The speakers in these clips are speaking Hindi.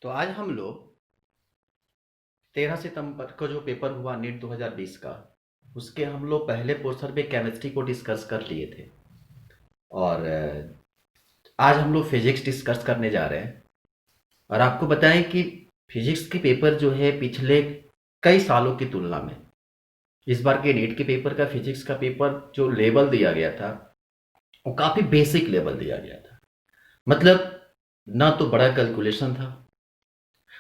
तो आज हम लोग 13 सितंबर को जो पेपर हुआ नीट 2020 का, उसके हम लोग पहले पोर्शन में केमिस्ट्री को डिस्कस कर लिए थे। और आज हम लोग फिजिक्स डिस्कस करने जा रहे हैं। और आपको बताएं कि फिजिक्स की पेपर जो है पिछले कई सालों की तुलना में इस बार के नीट के पेपर का फिजिक्स का पेपर जो लेवल दिया गया था वो काफ़ी बेसिक लेवल दिया गया था। मतलब ना तो बड़ा कैलकुलेशन था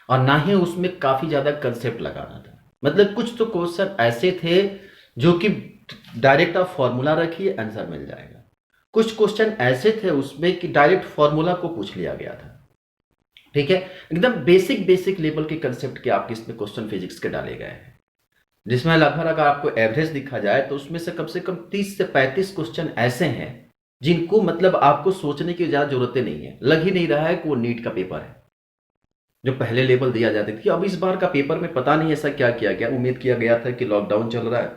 और ना ही उसमें काफ़ी ज़्यादा कंसेप्ट लगाना था। मतलब कुछ तो क्वेश्चन ऐसे थे जो कि डायरेक्ट आप फॉर्मूला रखिए आंसर मिल जाएगा। कुछ क्वेश्चन ऐसे थे उसमें कि डायरेक्ट फॉर्मूला को पूछ लिया गया था। ठीक है, एकदम बेसिक बेसिक लेवल के कंसेप्ट के आपके इसमें क्वेश्चन फिजिक्स के डाले गए हैं, जिसमें लगभग अगर आपको एवरेज दिखा जाए तो उसमें से कम 30 से 35 क्वेश्चन ऐसे हैं जिनको मतलब आपको सोचने की ज़्यादा जरूरतें नहीं है। लग ही नहीं रहा है कि वो नीट का पेपर है जो पहले लेवल दिया जाती थी। अब इस बार का पेपर में पता नहीं ऐसा क्या किया गया। उम्मीद किया गया था कि लॉकडाउन चल रहा है,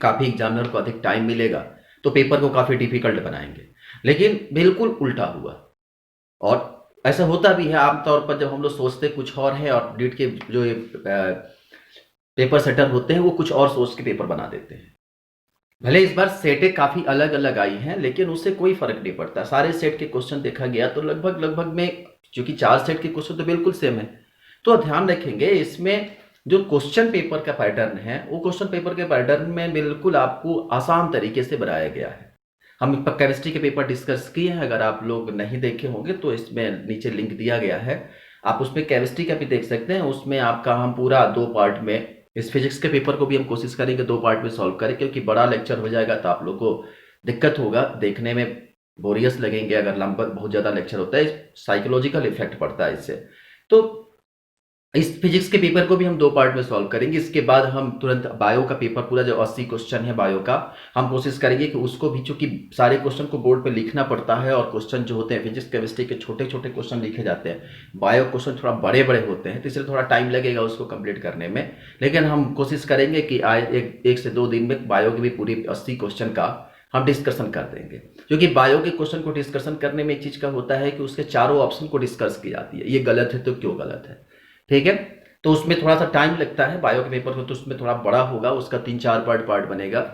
काफ़ी एग्जामिनर को अधिक टाइम मिलेगा तो पेपर को काफ़ी डिफिकल्ट बनाएंगे, लेकिन बिल्कुल उल्टा हुआ। और ऐसा होता भी है आमतौर पर, जब हम लोग सोचते कुछ और है और नीट के जो पेपर सेटर होते हैं वो कुछ और सोच के पेपर बना देते हैं। भले इस बार सेटें काफ़ी अलग अलग आई हैं लेकिन उससे कोई फर्क नहीं पड़ता। सारे सेट के क्वेश्चन देखा गया तो लगभग लगभग में, क्योंकि 4 सेट के क्वेश्चन तो बिल्कुल सेम है, तो ध्यान रखेंगे इसमें जो क्वेश्चन पेपर का पैटर्न है वो क्वेश्चन पेपर के पैटर्न में बिल्कुल आपको आसान तरीके से बनाया गया है। हम केमिस्ट्री के पेपर डिस्कस किए हैं, अगर आप लोग नहीं देखे होंगे तो इसमें नीचे लिंक दिया गया है, आप उसमें केमिस्ट्री का भी देख सकते हैं। उसमें आपका हम पूरा 2 पार्ट में इस फिजिक्स के पेपर को भी हम कोशिश करेंगे 2 पार्ट में सॉल्व करें, क्योंकि बड़ा लेक्चर हो जाएगा तो आप लोग को दिक्कत होगा, देखने में बोरियस लगेंगे अगर लंबा बहुत ज़्यादा लेक्चर होता है। साइकोलॉजिकल इफेक्ट पड़ता है इससे। तो इस फिजिक्स के पेपर को भी हम 2 पार्ट में सॉल्व करेंगे। इसके बाद हम तुरंत बायो का पेपर, पूरा जो 80 क्वेश्चन है बायो का, हम कोशिश करेंगे कि उसको भी, चूंकि सारे क्वेश्चन को बोर्ड पे लिखना पड़ता है और क्वेश्चन जो होते हैं फिजिक्स केमिस्ट्री के छोटे छोटे क्वेश्चन लिखे जाते हैं, बायो क्वेश्चन थोड़ा बड़े बड़े होते हैं तो इसलिए थोड़ा टाइम लगेगा उसको कंप्लीट करने में। लेकिन हम कोशिश करेंगे कि आज एक से 2 दिन में बायो की भी पूरी 80 क्वेश्चन का हम डिस्कशन कर देंगे। क्योंकि बायो के क्वेश्चन को डिस्कशन करने में एक चीज का होता है कि उसके चारों ऑप्शन को डिस्कस की जाती है, ये गलत है तो क्यों गलत है। ठीक है, तो उसमें थोड़ा सा टाइम लगता है। बायो के पेपर को तो उसमें थोड़ा बड़ा होगा, उसका 3-4 पार्ट बनेगा।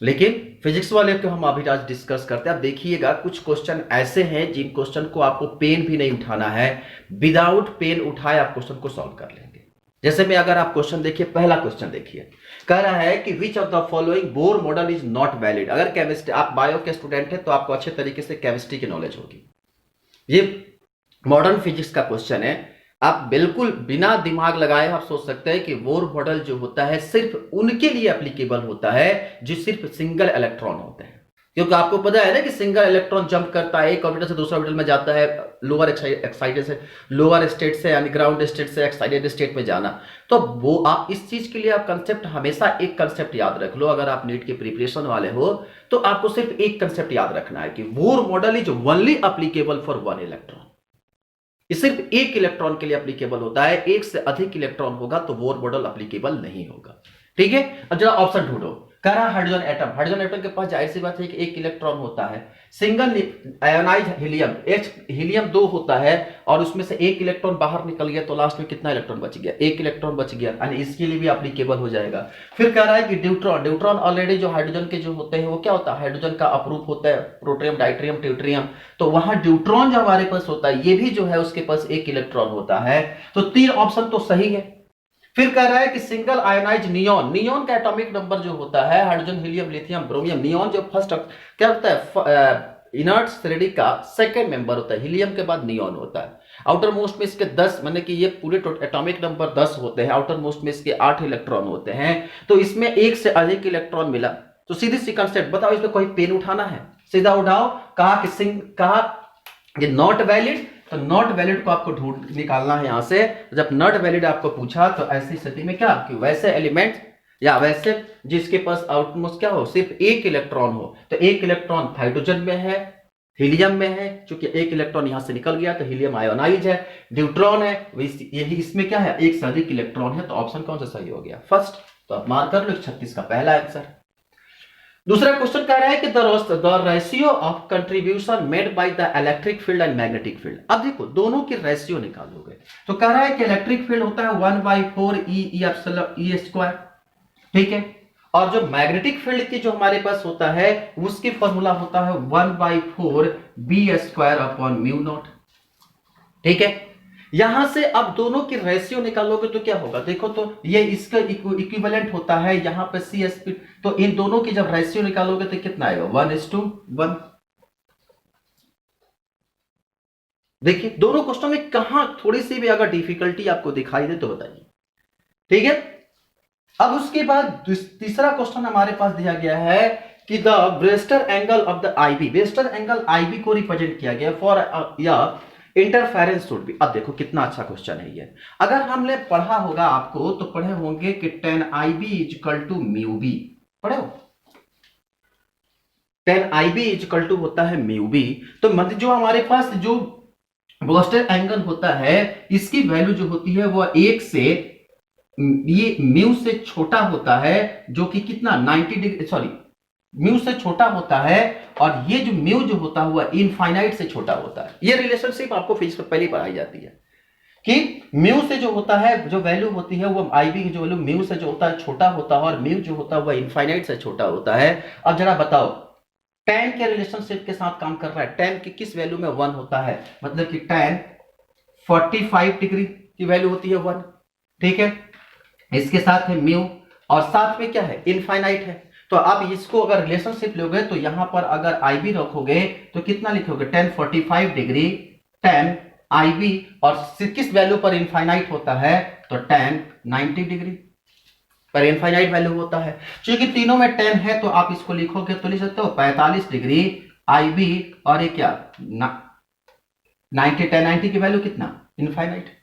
लेकिन फिजिक्स वाले को हम अभी आज डिस्कस करते हैं। आप देखिएगा कुछ क्वेश्चन ऐसे हैं जिन क्वेश्चन को आपको पेन भी नहीं उठाना है, विदाउट पेन उठाए आप क्वेश्चन को सॉल्व कर लेंगे। जैसे में अगर आप क्वेश्चन देखिए, पहला क्वेश्चन देखिए, कह रहा है कि which of the following Bohr model is not valid. अगर केमिस्ट्री, आप बायो के स्टूडेंट हैं तो आपको अच्छे तरीके से केमिस्ट्री की नॉलेज होगी। ये मॉडर्न फिजिक्स का क्वेश्चन है। आप बिल्कुल बिना दिमाग लगाए आप सोच सकते हैं कि बोर मॉडल जो होता है सिर्फ उनके लिए एप्लीकेबल होता है जो सिर्फ सिंगल इलेक्ट्रॉन होते हैं। क्योंकि आपको पता है ना कि सिंगल इलेक्ट्रॉन जंप करता है, एक ऑर्बिटल से दूसरा ऑर्बिटल में जाता है, लोअर एक्साइटेड से लोअर स्टेट से यानी ग्राउंड स्टेट से एक्साइटेड स्टेट में जाना। तो वो आप इस चीज के लिए आप कंसेप्ट, हमेशा एक कंसेप्ट याद रख लो। अगर आप नीट के प्रिपरेशन वाले हो तो आपको सिर्फ एक कंसेप्ट याद रखना है कि Bohr model is only applicable for one electron. ये सिर्फ एक इलेक्ट्रॉन के लिए एप्लीकेबल होता है, एक से अधिक इलेक्ट्रॉन होगा तो बोर मॉडल एप्लीकेबल नहीं होगा। ठीक है, अब जरा ऑप्शन ढूंढो। कह रहा है हाइड्रोजन एटम। हाइड्रोजन एटम के पास जाहिर सी बात है कि एक इलेक्ट्रॉन होता है। Single ionize helium, H helium 2 होता है और उसमें से एक इलेक्ट्रॉन बाहर निकल गया तो लास्ट में कितना इलेक्ट्रॉन बच गया? एक इलेक्ट्रॉन बच गया, यानी इसके लिए भी एप्लीकेबल हो जाएगा। फिर कह रहा है कि ड्यूट्रॉन। ड्यूट्रॉन ऑलरेडी जो हाइड्रोजन के जो होते हैं वो क्या होता है? हाइड्रोजन का अपरूप होता है, प्रोटियम, डाइट्रियम, ट्यूट्रियम। तो वहां ड्यूट्रॉन जो हमारे पास होता है ये भी जो है उसके पास एक इलेक्ट्रॉन होता है। तो 3 ऑप्शन तो सही है। फिर कह रहा है कि सिंगल आयोनाइज नियॉन। नियॉन का एटॉमिक नंबर जो होता है, हाइड्रोजन, हीलियम, लिथियम, ब्रोमियम, नियॉन जो फर्स्ट क्या होता है, इनर्ट श्रेणी का सेकंड मेंबर होता है। हीलियम के बाद नियॉन होता है। आउटर मोस्ट में इसके 10, माने कि ये पूरे एटॉमिक नंबर 10 होते हैं, आउटर मोस्ट में इसके 8 इलेक्ट्रॉन होते हैं। तो इसमें एक से अधिक इलेक्ट्रॉन मिला तो सीधी सी कंसेप्ट बताओ, इसमें कोई पेन उठाना है? सीधा उठाओ। कहा कि नॉट वैलिड, तो नॉट वैलिड को आपको ढूंढ निकालना है यहां से। जब नॉट वैलिड आपको पूछा तो ऐसी स्थिति में क्या कि वैसे एलिमेंट या वैसे जिसके पास आउटमोस्ट क्या हो, सिर्फ एक इलेक्ट्रॉन हो। तो एक इलेक्ट्रॉन हाइड्रोजन में है, हीलियम में है, क्योंकि एक इलेक्ट्रॉन यहां से निकल गया तो हीलियम आयोनाइज है। ड्यूट्रॉन है, यही इसमें क्या है, एक से अधिक इलेक्ट्रॉन है। तो ऑप्शन कौन सा सही हो गया? फर्स्ट। तो आप मार्क कर लो 36 का पहला आंसर। दूसरा क्वेश्चन कह रहा है कि the ratio of contribution made by the electric field and magnetic field. अब देखो दोनों की रेशियो निकालोगे तो कह रहा है कि इलेक्ट्रिक फील्ड होता है 1/4 ई स्क्वायर, ठीक है, और जो मैग्नेटिक फील्ड की जो हमारे पास होता है उसकी फॉर्मूला होता है 1/4 B square upon mu naught, ठीक है। यहां से अब दोनों की रेशियो निकालोगे तो क्या होगा, देखो तो ये इसका इक्विवेलेंट होता है यहां पे सी एस पी, तो इन दोनों की जब रेशियो निकालोगे तो कितना आएगा 1:1। देखिए दोनों क्वेश्चन में कहां थोड़ी सी भी अगर डिफिकल्टी आपको दिखाई दे तो बताइए, ठीक है। अब उसके बाद तीसरा क्वेश्चन हमारे पास दिया गया है कि the Brewster angle of the IB, Brewster angle IB को रिप्रेजेंट किया गया फॉर या इंटरफेरेंस शुड बी। अब देखो कितना अच्छा क्वेश्चन है ये, अगर हमने पढ़ा होगा आपको तो पढ़े होंगे कि tan IB equal to mu B, पढ़े हो tan IB इक्वल टू होता है म्यू बी। तो मतलब जो हमारे पास जो ब्रेस्टर एंगल होता है इसकी वैल्यू जो होती है वो 1 से ये म्यू से छोटा होता है, जो कि कितना 90 डिग्री, सॉरी म्यू से छोटा होता है, और ये जो म्यू जो होता है वह इनफाइनाइट से छोटा होता है। ये रिलेशनशिप आपको फिजिक्स में पहले पढ़ाई जाती है कि म्यू से जो होता है जो वैल्यू होती है वो आईबी की जो वैल्यू म्यू से जो होता है छोटा होता है, और म्यू जो होता है वह इनफाइनाइट से छोटा होता है। अब जरा बताओ tan के रिलेशनशिप के साथ काम कर रहा है, tan की किस वैल्यू में 1 होता है, मतलब कि tan 45 डिग्री की वैल्यू होती है 1, ठीक है। इसके साथ है म्यू और साथ में क्या है इनफाइनाइट है। तो अब इसको अगर रिलेशनशिप लोगे तो यहां पर अगर आईबी रखोगे तो कितना लिखोगे tan 45 डिग्री tan आईबी, और किस वैल्यू पर इनफाइनाइट होता है तो tan 90 डिग्री पर इनफाइनाइट वैल्यू होता है। क्योंकि तीनों में tan है तो आप इसको लिखोगे तो लिख सकते हो 45 डिग्री आईबी, और ये क्या 90 tan 90 की वैल्यू कितना इनफाइनाइट।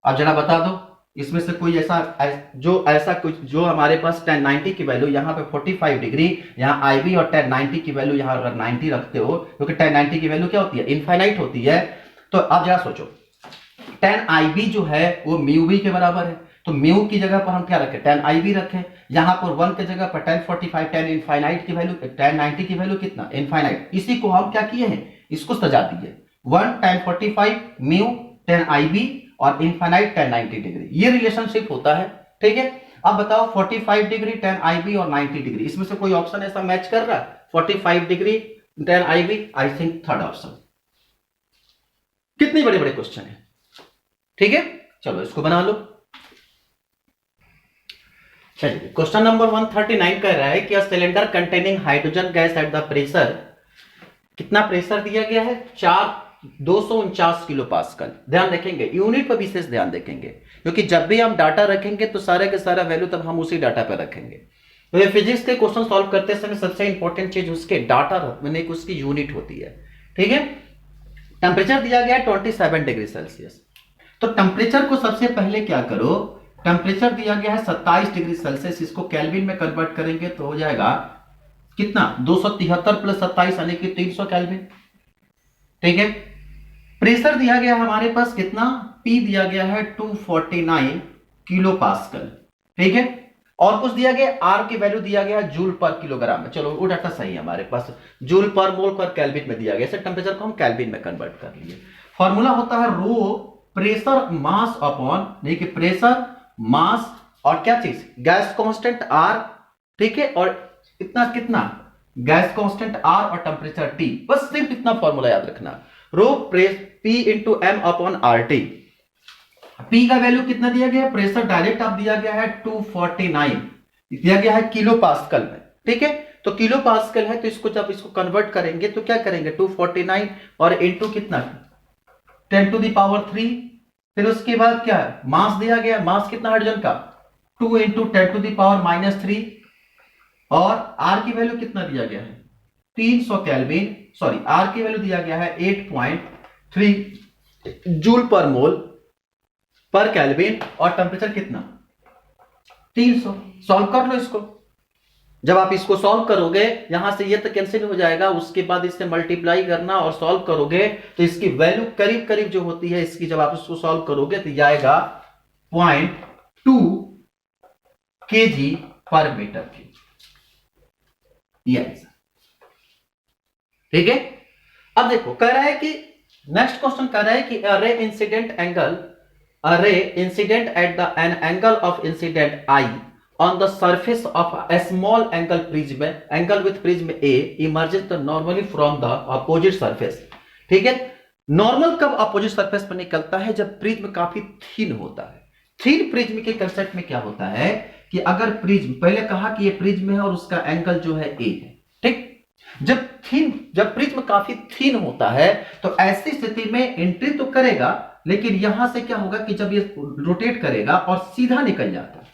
अब जरा बता दो इसमें से कोई ऐसा कुछ जो हमारे पास tan 90 की वैल्यू यहाँ पे 45 डिग्री, यहाँ आईबी और tan 90 की वैल्यू यहाँ अगर 90 रखते हो क्योंकि tan 90 की वैल्यू क्या होती है इनफाइनाइट होती है। तो अब जरा सोचो tan आईबी जो है वो म्यू बी के बराबर है, तो म्यू की जगह पर हम क्या रखें tan आईबी रखें, यहाँ पर 1 की जगह पर tan 45 tan इनफाइनाइट की वैल्यू tan 90 की वैल्यू कितना इनफाइनाइट। इसी को हम क्या किए हैं इसको सजा दिए 1 tan 45 म्यू tan आईबी और इनफाइनाइट tan 90 डिग्री, ये रिलेशनशिप होता है, ठीक है। अब बताओ 45 डिग्री tan आईबी और 90 डिग्री, इसमें से कोई ऑप्शन ऐसा मैच कर रहा है 45 degree tan IB, I think third option. कितने बड़े बड़े क्वेश्चन है, ठीक है। चलो इसको बना लो। चलिए क्वेश्चन नंबर 139 कह रहा है कि cylinder containing hydrogen gas at the pressure, कितना प्रेशर दिया गया है 249 किलो पास्कल। ध्यान रखेंगे यूनिट पर विशेष ध्यान देखेंगे, क्योंकि जब भी हम डाटा रखेंगे तो सारे के सारा वैल्यू तब हम उसी डाटा पर रखेंगे। तो ये फिजिक्स के क्वेश्चन सॉल्व करते समय सबसे इंपॉर्टेंट चीज उसके डाटा रखने की उसकी यूनिट होती है, ठीक है। टेम्परेचर दिया गया 27 डिग्री सेल्सियस, तो टेम्परेचर को सबसे पहले क्या करो, टेम्परेचर दिया गया है 27 डिग्री सेल्सियस, इसको केल्विन में कन्वर्ट करेंगे तो हो जाएगा कितना 273 प्लस 27 यानी कि 300 केल्विन, ठीक है। प्रेशर दिया गया हमारे पास कितना P दिया गया है 249 किलो पास्कल, ठीक है। और कुछ दिया गया R की वैल्यू दिया गया जूल पर किलोग्राम में, चलो वो डाटा सही है हमारे पास, जूल पर मोल पर केल्विन में दिया गया, इसे टेम्परेचर को हम केल्विन में कन्वर्ट कर लिए। फॉर्मूला होता है रो प्रेशर मास अपॉन, देखिए प्रेशर मास और क्या चीज गैस कांस्टेंट R, ठीक है, और इतना कितना गैस कांस्टेंट R और टेम्परेचर T, बस सिर्फ इतना फॉर्मूला याद रखना, rho P into M upon RT। P का वैल्यू कितना दिया गया है, प्रेशर डायरेक्ट आप दिया गया है 249 दिया गया है किलो पास्कल में, ठीक है। तो किलो पास्कल है तो इसको जब इसको कन्वर्ट करेंगे तो क्या करेंगे 249 और इंटू कितना 10 टू द पावर 3, फिर उसके बाद क्या है मास दिया गया, मास कितना हाइड्रोजन का 2 इंटू 10 टू द पावर -3, और R की वैल्यू कितना दिया गया है 300 केल्विन, सॉरी R की वैल्यू दिया गया है 8.3 जूल पर मोल पर केल्विन, और टेम्परेचर कितना 300। सॉल्व कर लो इसको, जब आप इसको सॉल्व करोगे यहां से ये तो कैंसिल हो जाएगा, उसके बाद इससे मल्टीप्लाई करना और सॉल्व करोगे तो इसकी वैल्यू करीब करीब जो होती है इसकी, जब आप इसको सॉल्व करोगे तो ये आएगा 0.2 kg पर मीटर क्यूब। ये आंसर। ठीक है, अब देखो कह रहा है कि नेक्स्ट क्वेश्चन कह रहा है कि अरे incident at the an angle of incident I on the surface of a small angle with prism A emerges normally from the opposite surface। ठीक है, नॉर्मल कब अपोजिट सरफेस पर निकलता है? जब प्रिज्म काफी थिन होता है। थिन प्रिज्म के कंसेप्ट में क्या होता है कि अगर प्रिज्म, पहले कहा कि ये प्रिज्म है और उसका एंगल जो है ए है, ठीक। जब प्रिज्म काफी थिन होता है तो ऐसी स्थिति में एंट्री तो करेगा, लेकिन यहां से क्या होगा कि जब ये रोटेट करेगा और सीधा निकल जाता है,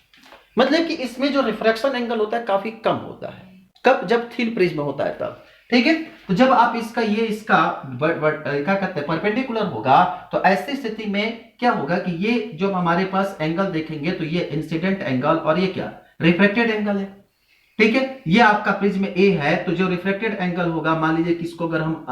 मतलब कि इसमें जो रिफ्रैक्शन एंगल होता है काफी कम होता है। कब? जब थिन प्रिज्म होता है तब। ठीक है, तो जब आप इसका क्या कहते हैं परपेंडिकुलर होगा, तो ऐसी स्थिति में क्या होगा कि ये जो हमारे पास एंगल देखेंगे तो ये इंसिडेंट एंगल और ये क्या रिफ्लेक्टेड एंगल है। ठीक है, ये आपका प्रिज्म ए है, तो जो रिफ्लेक्टेड एंगल होगा, मान लीजिए किसको अगर हम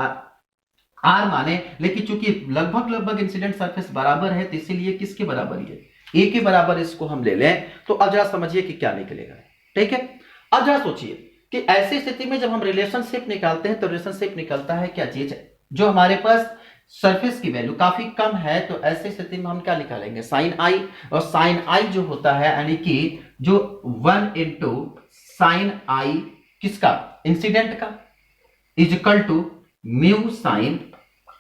आर माने, लेकिन चूंकि लगभग इंसिडेंट सरफेस बराबर है तो इसीलिए किसके बराबर है, ए के बराबर इसको हम ले लें। तो अब जरा समझिए कि क्या निकलेगा। ठीक है, अब जरा सोचिए कि ऐसी स्थिति में जब हम रिलेशनशिप निकालते हैं तो रिलेशनशिप निकलता है क्या चीज, जो हमारे पास सरफेस की वैल्यू काफी कम है, तो ऐसी स्थिति में हम क्या निकालेंगे साइन आई, और साइन आई जो होता है यानी कि जो 1 इंटू साइन आई किसका इंसिडेंट का is equal to mu sine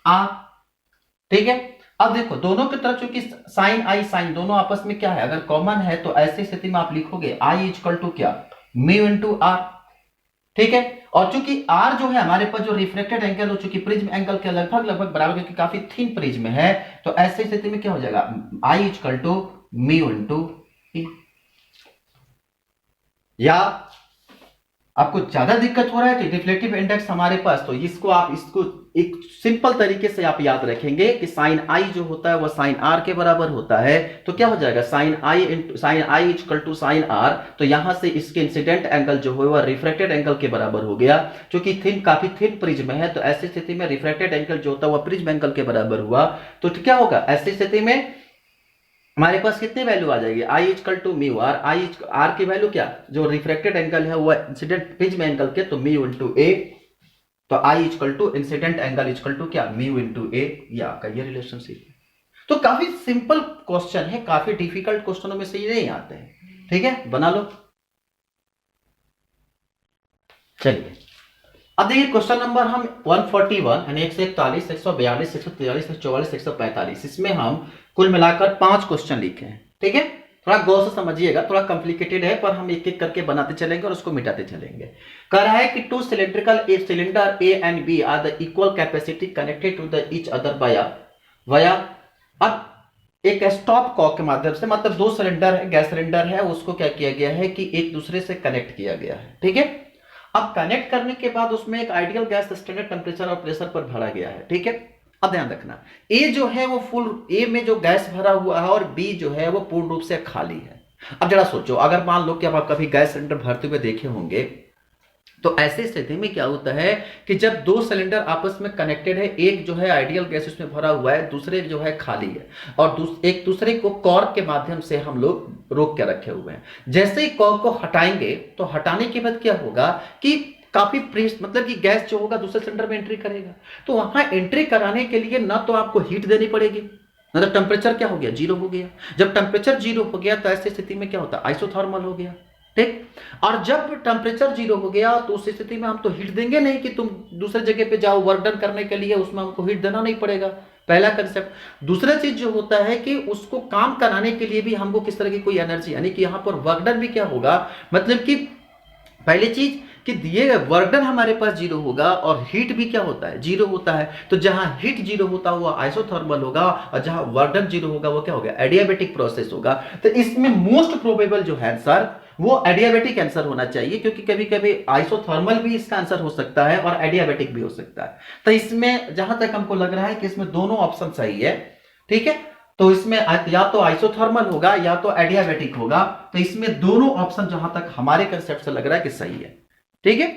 R. ठीक है, अब देखो दोनों की तरफ चूंकि साइन आई साइन दोनों आपस में क्या है अगर कॉमन है, तो ऐसी स्थिति में आप लिखोगे आई इज इक्वल टू क्या म्यू इंटू आर। ठीक है, और चूंकि आर जो है हमारे पास जो रिफ्लेक्टेड एंगल हो चूंकि प्रिज्म एंगल के लगभग बराबर, क्योंकि काफी थिन प्रिज्म है, तो ऐसी स्थिति में क्या हो जाएगा I is equal to mu into E. या आपको ज्यादा दिक्कत हो रहा है तो रिफ्लेक्टिव इंडेक्स हमारे पास, तो इसको एक सिंपल तरीके से आप याद रखेंगे कि साइन आई जो होता है वह साइन आर के बराबर होता है, तो क्या हो जाएगा sine I equal to sine R, तो यहां से इसके इंसिडेंट एंगल जो है वह रिफ्लेक्टेड एंगल के बराबर हो गया। क्योंकि काफी थिन प्रिज्म है, तो ऐसी स्थिति में रिफ्लेक्टेड एंगल जो होता है वह प्रिज्म एंगल के बराबर हुआ, तो क्या होगा ऐसी स्थिति में हमारे पास कितनी वैल्यू आ जाएगी I equal to mu R, R की वैल्यू क्या जो रिफ्लेक्टेड एंगल है वो इंसिडेंट प्रिज्म एंगल के, तो म्यू इंटू ए, तो I equal to incident angle equal to क्या म्यू इंटू ए, ये आपका ये रिलेशनशिप है। तो काफी सिंपल क्वेश्चन है, काफी डिफिकल्ट क्वेश्चनों में से ये नहीं आते हैं। ठीक है, बना लो। चलिए अब देखिए क्वेश्चन नंबर हम 141 यानी 141, 142, 143, 144, 145, इसमें हम कुल मिलाकर 5 क्वेश्चन लिखे हैं। ठीक है, थोड़ा गौर से समझिएगा, थोड़ा कॉम्प्लिकेटेड है पर हम एक एक करके बनाते चलेंगे और उसको मिटाते चलेंगे। कह रहा है कि two cylinder A and B are the equal capacity connected to the each other via. अब एक स्टॉप कॉक के माध्यम से, मतलब 2 सिलेंडर है, गैस सिलेंडर है, उसको क्या किया गया है कि एक दूसरे से कनेक्ट किया गया है। ठीक है, अब कनेक्ट करने के बाद उसमें एक आइडियल गैस स्टैंडर्ड टेम्परेचर और प्रेशर पर भरा गया है। ठीक है, अब ध्यान रखना ए जो है वो फुल, ए में जो गैस भरा हुआ है और बी जो है वो पूर्ण रूप से खाली है। अब जरा सोचो, अगर मान लो कि आप कभी गैस सिलेंडर भरते हुए देखे होंगे, तो ऐसी स्थिति में क्या होता है कि जब 2 सिलेंडर आपस में कनेक्टेड है, एक जो है आइडियल गैस उसमें भरा हुआ है, दूसरे जो है खाली है, और एक दूसरे को कॉर्क के माध्यम से हम लोग रोक के रखे हुए हैं। जैसे ही कॉर्क को हटाएंगे तो हटाने के बाद क्या होगा कि काफी प्रेस, मतलब कि गैस जो होगा दूसरे सिलेंडर में एंट्री करेगा, तो वहां एंट्री कराने के लिए ना तो आपको हीट देनी पड़ेगी, ना तो टेम्परेचर क्या हो गया 0 हो गया। जब टेम्परेचर 0 हो गया तो ऐसी स्थिति में क्या होता है आइसोथर्मल हो गया। ठीक, और जब टेम्परेचर 0 हो गया तो उस स्थिति में हम तो हीट देंगे नहीं कि तुम दूसरे जगह पे जाओ वर्क डन करने के लिए, उसमें हमको हीट देना नहीं पड़ेगा, पहला कंसेप्ट। दूसरा चीज जो होता है कि उसको काम कराने के लिए भी हमको किस तरह की कोई एनर्जी, यानी कि यहां पर वर्क डन भी क्या होगा, मतलब कि पहली चीज कि दिए गए वर्क डन हमारे पास 0 होगा और हीट भी क्या होता है 0 होता है, तो जहां हीट 0 होता हुआ आइसोथर्मल होगा और जहां वर्क डन 0 होगा वो क्या होगा एडियाबेटिक प्रोसेस होगा। तो इसमें मोस्ट प्रोबेबल जो है आंसर वो एडियाबेटिक आंसर होना चाहिए, क्योंकि कभी कभी आइसोथर्मल भी इसका आंसर हो सकता है और एडियाबेटिक भी हो सकता है। तो इसमें जहां तक हमको लग रहा है कि इसमें दोनों ऑप्शन सही है। ठीक है, तो इसमें या तो आइसोथर्मल होगा या तो एडियाबेटिक होगा, तो इसमें दोनों ऑप्शन जहां तक हमारे कंसेप्ट से लग रहा है कि सही है। ठीक है,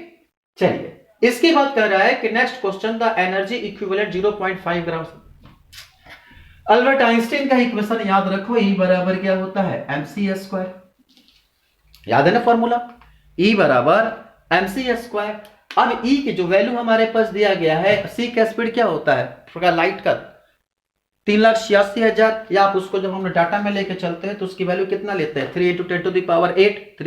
चलिए इसके बाद कह रहा है कि next question the energy equivalent 0.5 gram. Albert Einstein का इक्वेशन याद रखो, E बराबर क्या होता है mc² याद है ना फॉर्मूला, E बराबर mc स्क्वायर। अब E की जो वैल्यू हमारे पास दिया गया है, C का स्पीड क्या होता है लाइट का 3,86,000, या आप उसको जब हम डाटा में लेके चलते हैं तो उसकी वैल्यू कितना लेते हैं 3 × 10⁸, 3.8 ×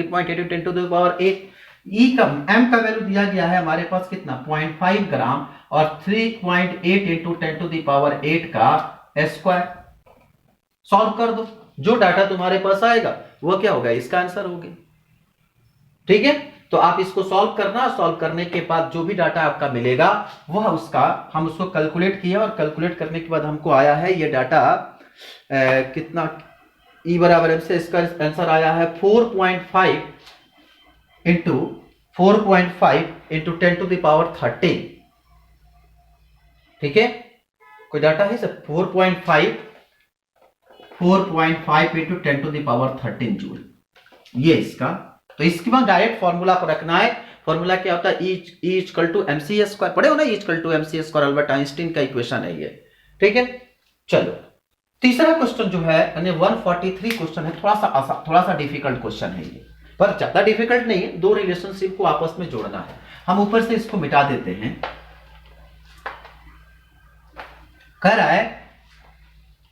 10⁸। E का M का वैल्यू दिया गया है हमारे पास कितना 0.5 ग्राम और 3.8 × 10⁸ का स्क्वायर। सॉल्व कर दो, जो डाटा तुम्हारे पास आएगा वो क्या होगा, इसका आंसर होगा। ठीक है, तो आप इसको सॉल्व करना, सॉल्व करने के बाद जो भी डाटा आपका मिलेगा वह उसका हम उसको कैलकुलेट किया, और कैलकुलेट करने के बाद हमको आया है ये डाटा कितना E बराबर से इसका आंसर आया है 4.5 इंटू 10⁻13। ठीक है, कोई डाटा है सर 4.5 इंटू 10⁻13 जूल, ये इसका। तो इसके बाद डायरेक्ट फॉर्मूला को रखना है। फॉर्मूला क्या होता है, E equal to mc square, पढ़े हो ना, E equal to mc square, Albert Einstein का इक्वेशन है ये। ठीक है, चलो तीसरा क्वेश्चन जो है 143 क्वेश्चन है, थोड़ा सा डिफिकल्ट क्वेश्चन है ये, पर ज्यादा डिफिकल्ट नहीं है। दो रिलेशनशिप को आपस में जोड़ना है। हम ऊपर से इसको मिटा देते हैं। कह रहा है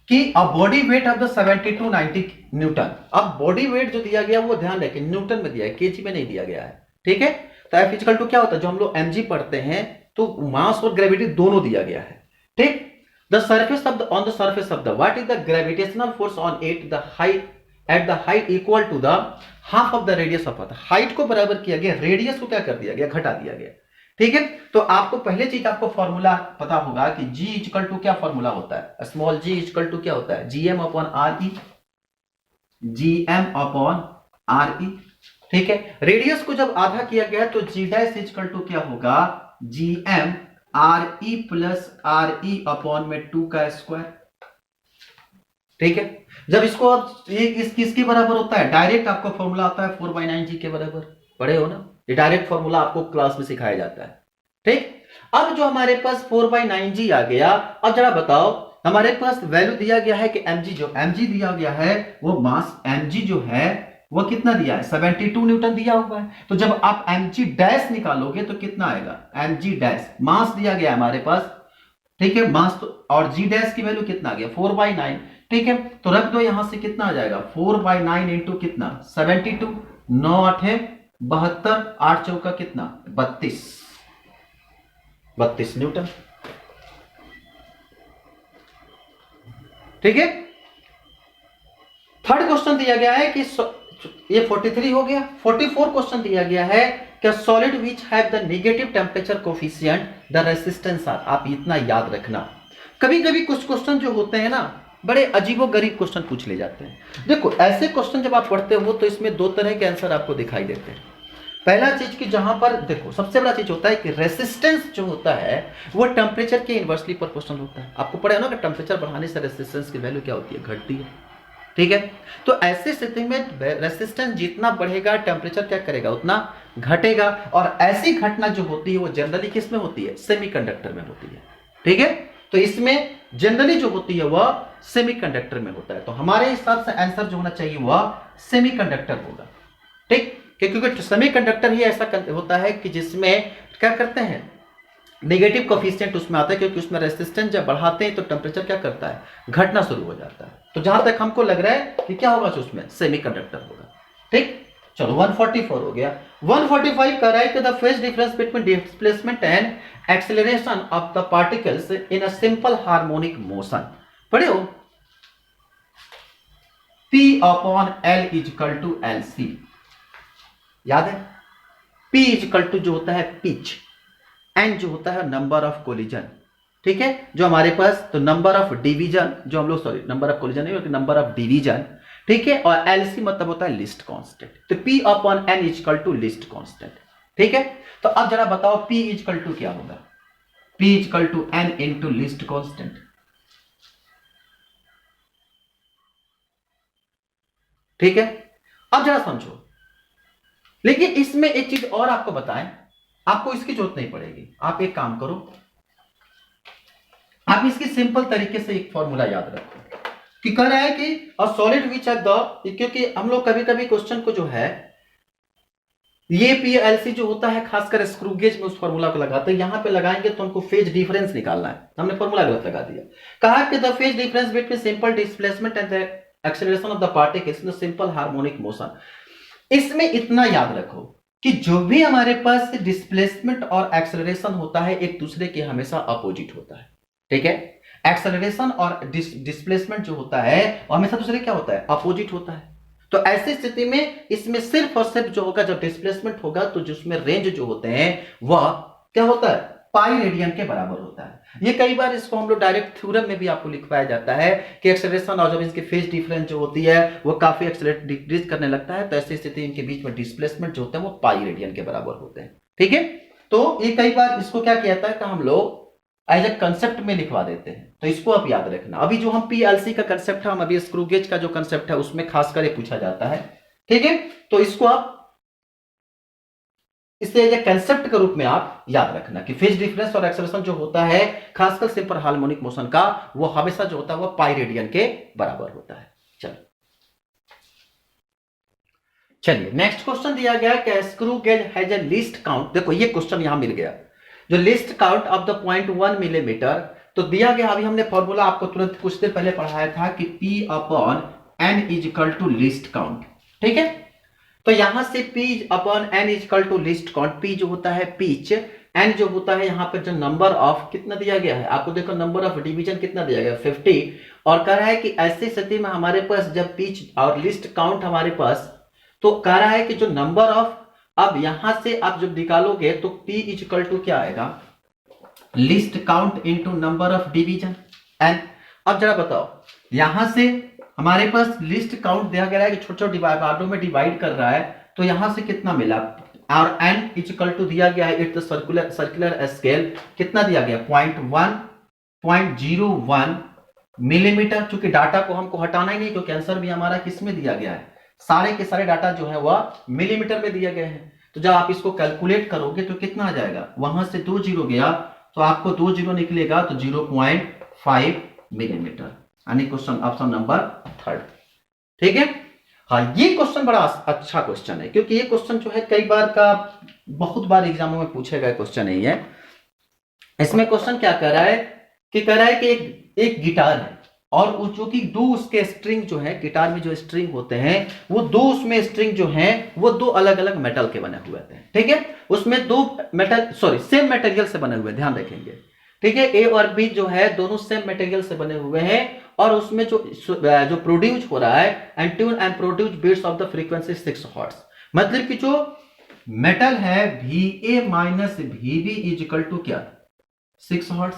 कि a body weight of the 7290 Newton. अब बॉडी वेट जो दिया गया वो ध्यान रखें न्यूटन में दिया है, केजी में नहीं दिया गया है। ठीक है, तो एफ इक्वल टू क्या होता है, जो हम लोग mg पढ़ते हैं तो मास और ग्रेविटी दोनों दिया गया है। ठीक, the surface of the on the surface of the what is the gravitational force on it the height at the height equal to the half of the radius of earth. Height को बराबर किया गया, रेडियस को क्या कर दिया गया, घटा दिया गया। ठीक है, तो आपको पहले चीज आपको फॉर्मूला पता होगा कि G इक्वल टू क्या फॉर्मूला होता है, स्मॉल g इक्वल टू क्या होता है, GM upon RE, GM upon RE। ठीक है, रेडियस को जब आधा किया गया तो G डैश इक्वल टू क्या होगा, GM RE plus RE upon में 2 का स्क्वायर। ठीक है, जब इसको अब ये किसके बराबर होता है, डायरेक्ट आपको फॉर्मूला आता है 4/9g के बराबर, पढ़े हो ना, ये डायरेक्ट फॉर्मूला आपको क्लास में सिखाया जाता है। ठीक, अब जो हमारे पास 4/9g आ गया, अब जरा बताओ हमारे पास वैल्यू दिया गया है कि mg, जो mg दिया गया है वो मास mg जो है वो कितना दिया है 72 न्यूटन दिया हुआ है। तो जब आप mg डैश निकालोगे तो कितना आएगा, mg डैश मास दिया गया हमारे पास। ठीक है, मास तो, और g डैश की वैल्यू कितना आ गया 4/9। ठीक है, तो रख दो यहां से, कितना आ जाएगा 4/9 इंटू कितना 72, 9 8 72, 8 चौका कितना 32 न्यूटन। ठीक है, थर्ड क्वेश्चन दिया गया है कि ये 43 हो गया। 44 क्वेश्चन दिया गया है कि solid which have the negative temperature coefficient the resistance are. आप इतना याद रखना, कभी कभी कुछ क्वेश्चन जो होते हैं ना बड़े अजीबोगरीब क्वेश्चन पूछ ले जाते हैं। देखो ऐसे क्वेश्चन जब आप पढ़ते हो तो इसमें दो तरह के आंसर आपको दिखाई देते हैं। पहला चीज कि जहां पर देखो सबसे बड़ा चीज होता है कि रेसिस्टेंस जो होता है वो टेम्परेचर के इनवर्सली प्रोपोर्शनल होता है। आपको पढ़ा है ना कि टेम्परेचर बढ़ाने से रेसिस्टेंस की वैल्यू क्या होती है, घटती है। ठीक है, तो ऐसी स्थिति में रेसिस्टेंस जितना बढ़ेगा टेम्परेचर क्या करेगा उतना घटेगा, और ऐसी घटना जो होती है वो जनरली किस में होती है, सेमीकंडक्टर में होती है। ठीक है, तो इसमें जनरली जो होती है वह सेमीकंडक्टर में होता है। तो हमारे हिसाब से आंसर जो होना चाहिए वह सेमीकंडक्टर होगा। ठीक, क्योंकि सेमीकंडक्टर ही ऐसा होता है कि जिसमें क्या करते हैं नेगेटिव कोफिशिएंट उसमें आता है, क्योंकि उसमें रेजिस्टेंस जब बढ़ाते हैं तो टेम्परेचर क्या करता है, घटना शुरू हो जाता है। तो जहां तक हमको लग रहा है कि क्या होगा उसमें सेमीकंडक्टर होगा। ठीक, चलो 144 हो गया। 145 कह रहा है कि the phase difference between displacement and acceleration of the particles in a simple harmonic motion. पढ़े हो, P upon L equal to LC, याद है। P इक्वल टू जो होता है पिच, N जो होता है नंबर ऑफ कोलिजन। ठीक है, जो हमारे पास तो नंबर ऑफ डिवीजन, जो हम लोग सॉरी नंबर ऑफ कोलिजन नहीं बल्कि नंबर ऑफ डिवीजन। ठीक है, और LC मतलब होता है लिस्ट कांस्टेंट। तो P upon N equal to least constant. ठीक है, तो अब जरा बताओ P इक्वल टू क्या होगा, P equal to N into least constant. ठीक है, अब जरा समझो, लेकिन इसमें एक चीज और आपको बताएं, आपको इसकी जरूरत नहीं पड़ेगी। आप एक काम करो, आप इसकी सिंपल तरीके से एक फॉर्मूला याद रखो कि कह रहा है कि सॉलिड विच आर द, क्योंकि हम लोग कभी कभी क्वेश्चन को जो है ये पीएलसी जो होता है खासकर स्क्रू गेज में उस फॉर्मूला को लगाते हैं, यहां पे लगाएंगे तो हमको फेज डिफरेंस निकालना है, हमने फॉर्मूला गलत लगा दिया। कहा कि the phase difference between simple displacement and the acceleration of the particles in the simple harmonic motion. इसमें इतना याद रखो कि जो भी हमारे पास डिस्प्लेसमेंट और एक्सेलरेशन होता है एक दूसरे के हमेशा अपोजिट होता है, ठीक है। एक्सेलरेशन और डिस्प्लेसमेंट जो होता है वो हमेशा दूसरे क्या होता है, अपोजिट होता है। तो ऐसी स्थिति में इसमें सिर्फ और सिर्फ जो होगा जब डिस्प्लेसमेंट होगा तो जिसमें रेंज जो होते हैं वह क्या होता है, पाई रेडियन के बराबर होता है। ये कई बार इसको हम लोग डायरेक्ट थ्योरम में भी आपको लिखवाया जाता है कि एक्सेलरेशन और जब इसकी फेज डिफरेंस जो होती है वो काफी एक्सेलरेट डिक्रीज करने लगता है, तो ऐसी स्थिति इनके बीच में डिस्प्लेसमेंट जो होते हैं वो पाई रेडियन के बराबर होते हैं, ठीक है। तो ये कई बार इसको क्या किया जाता है कि हम लोग एज ए कंसेप्ट में लिखवा देते हैं, तो इसको आप याद रखना। अभी जो हम पीएलसी का कंसेप्ट है, हम अभी स्क्रू गेज का जो कंसेप्ट है उसमें खासकर ये पूछा जाता है, ठीक है। तो इसको आप इसे एज ए कंसेप्ट के रूप में आप याद रखना कि फेज डिफरेंस और एक्सेलरेशन जो होता है खासकर सिंपल हार्मोनिक मोशन का वो हमेशा जो होता है वो पाई रेडियन के बराबर होता है। चलिए नेक्स्ट क्वेश्चन दिया गया कि screw gauge has a least count. देखो ये क्वेश्चन यहां मिल गया, जो list count of the 0.1 millimetre तो दिया गया। अभी हमने फॉर्मूला आपको तुरंत कुछ देर पहले पढ़ाया था कि P upon N is equal to least count, ठीक है। तो यहां से P upon N is equal to least count, P जो होता है पिच, N जो होता है यहां पर जो नंबर ऑफ कितना दिया गया है आपको, देखो नंबर ऑफ डिवीजन कितना दिया गया 50, और कह रहा है कि ऐसी स्थिति में हमारे पास जब पिच और लिस्ट काउंट हमारे पास, तो कह रहा है कि जो नंबर ऑफ, अब यहां से आप जब निकालोगे तो P इज इक्वल टू क्या आएगा, list count into number of division N। अब जरा बताओ यहां से हमारे पास लिस्ट काउंट दिया गया है कि छोटे छोटे डिवाइडों में डिवाइड कर रहा है, तो यहां से कितना मिला, और N इज इक्वल टू दिया गया है इट्स सर्कुलर स्केल कितना दिया गया 0.01 मिलीमीटर। चूंकि डाटा को हमको हटाना ही नहीं क्योंकि आंसर भी हमारा किसमें दिया गया है, सारे के सारे डाटा जो है वह मिलीमीटर में दिया गया है। तो जब आप इसको कैलकुलेट करोगे तो कितना आ जाएगा, वहां से 2 जीरो गया तो आपको 2 जीरो निकलेगा तो 0.5 मिलीमीटर, यानी क्वेश्चन ऑप्शन नंबर 3, ठीक है। हाँ ये क्वेश्चन बड़ा अच्छा क्वेश्चन है क्योंकि ये क्वेश्चन जो है कई बार का बहुत बार एग्जामों में पूछे गए क्वेश्चन नहीं है। इसमें क्वेश्चन क्या कर रहा है कि कह रहा है कि एक गिटार है और जो कि 2 उसके स्ट्रिंग जो है, गिटार में जो स्ट्रिंग होते हैं वो 2 उसमें स्ट्रिंग जो है वो 2 अलग अलग मेटल के बने हुए थे, ठीक है। उसमें 2 मेटल सेम मटेरियल से बने हुए, ध्यान रखेंगे, ठीक है। ए और बी जो है दोनों सेम मटेरियल से बने हुए हैं और उसमें जो प्रोड्यूस हो रहा है and tune and produce beats of the frequency 6 hertz. मतलब कि जो मेटल है VA minus VB is equal to क्या 6 हर्ट्ज,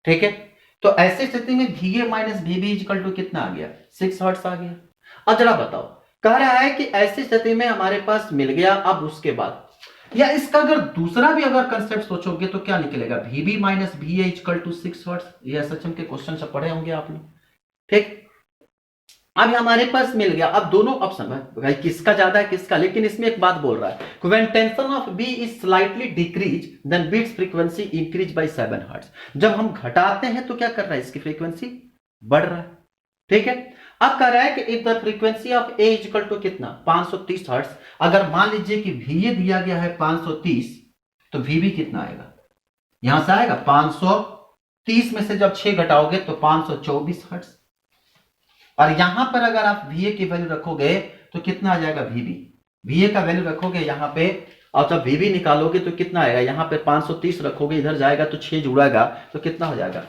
ठीक है। तो ऐसी स्थिति में VA minus VB is equal to कितना आ गया 6 हर्ट्ज आ गया। अब जरा बताओ, कह रहा है कि ऐसी स्थिति में हमारे पास मिल गया, अब उसके बाद या इसका अगर दूसरा भी अगर कंसेप्ट सोचोगे तो क्या निकलेगा VB minus VA equal to 6 hertz. ये SHM के क्वेश्चन से पढ़े होंगे आप लोग, ठीक। अब हमारे पास मिल गया, अब दोनों ऑप्शन भाई किसका ज्यादा है किसका, लेकिन इसमें एक बात बोल रहा है when tension of B is slightly decrease then beats frequency increase by 7 hertz. जब हम घटाते हैं तो क्या कर रहा है, इसकी फ्रीक्वेंसी बढ़ रहा है, ठीक है। अब कह रहा है कि if the frequency of A is equal to कितना 530 हर्ट्ज, अगर मान लीजिए कि VA दिया गया है 530 तो VB कितना आएगा, यहां से आएगा 530 में से जब 6 घटाओगे तो 524 हर्ट्ज, और यहां पर अगर आप VA की वैल्यू रखोगे तो कितना आ जाएगा VA का वैल्यू रखोगे यहां पे, और जब VB निकालोगे तो कितना आएगा, यहां पे 530 रखोगे इधर जाएगा तो 6 जुड़ेगा तो कितना हो जाएगा